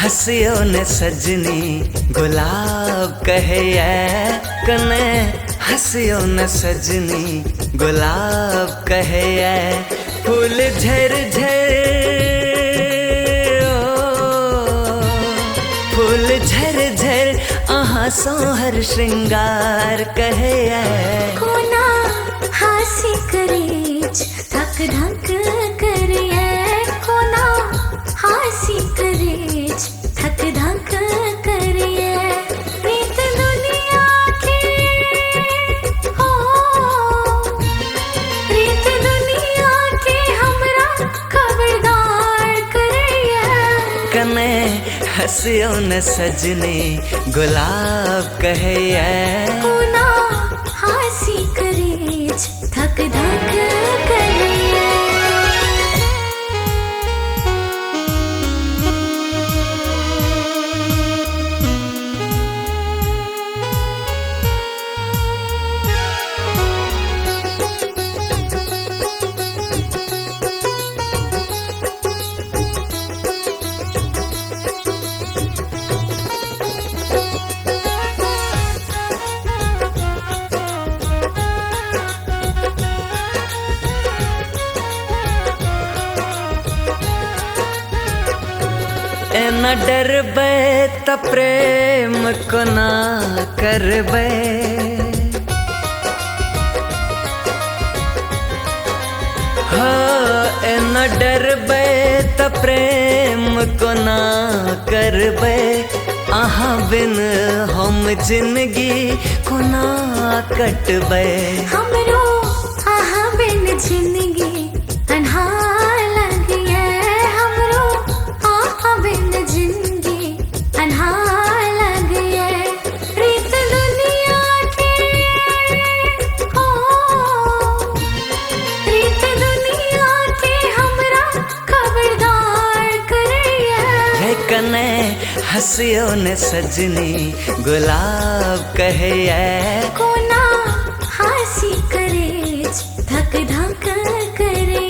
हसियो ने सजनी गुलाब कहे कने हसियो न सजनी गुलाब कहे फूल झर झर फूल झर झर आहा सोहर श्रृंगार कहे कोना हासी करेज धक धक करे कोना हासी करेज धक धक करे प्रीत दुनिया के हो प्रीत दुनिया के हमरा खबरदार करे कने हसियो न सजनी गुलाब कहे कोना हासी करेज धक धक करे न डरबे त प्रेम को ना करबे हो न डरबे त प्रेम को ना करबे आहा बिन हम जिंदगी को ना कटबे हमरो आहा बिन जिंदगी अनहार लगी हमरो आहा बिन जिंदगी अनहार लगी प्रीत दुनिया के हो प्रीत दुनिया के हमरा खबरदार करे कने हसियो ने सजनी गुलाब कहे कोना हासी करेज धक धक करे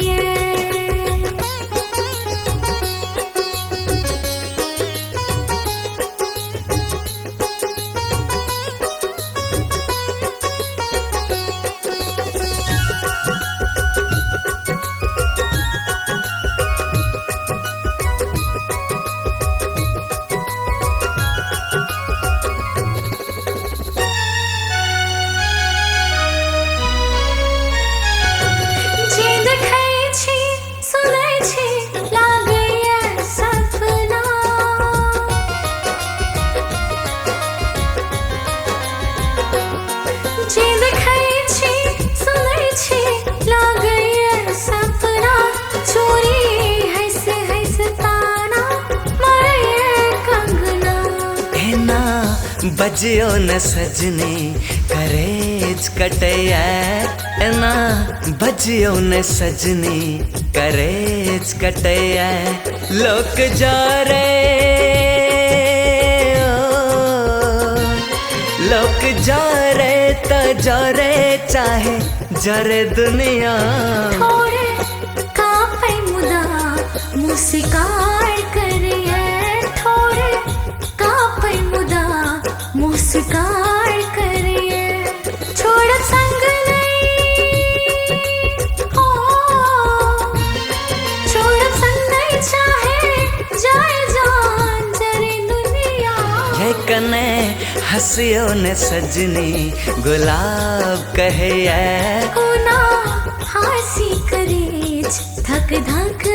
बजियो न सजनी करेज कटैया ना बजियो न सजनी करेज कटैया लोक जा रे लोक जा रे त जा रे चाहे जरे दुनिया थोड़े कापे मुदा मुस्कार करे थोड़े कापे मुदा मुस्कार करे छोड़ संग नहीं हो छोड़ संग नहीं चाहे जाए जान जरे दुनिया ये कने हसियो ने सजनी गुलाब कहे कोना हासी करेज धक धक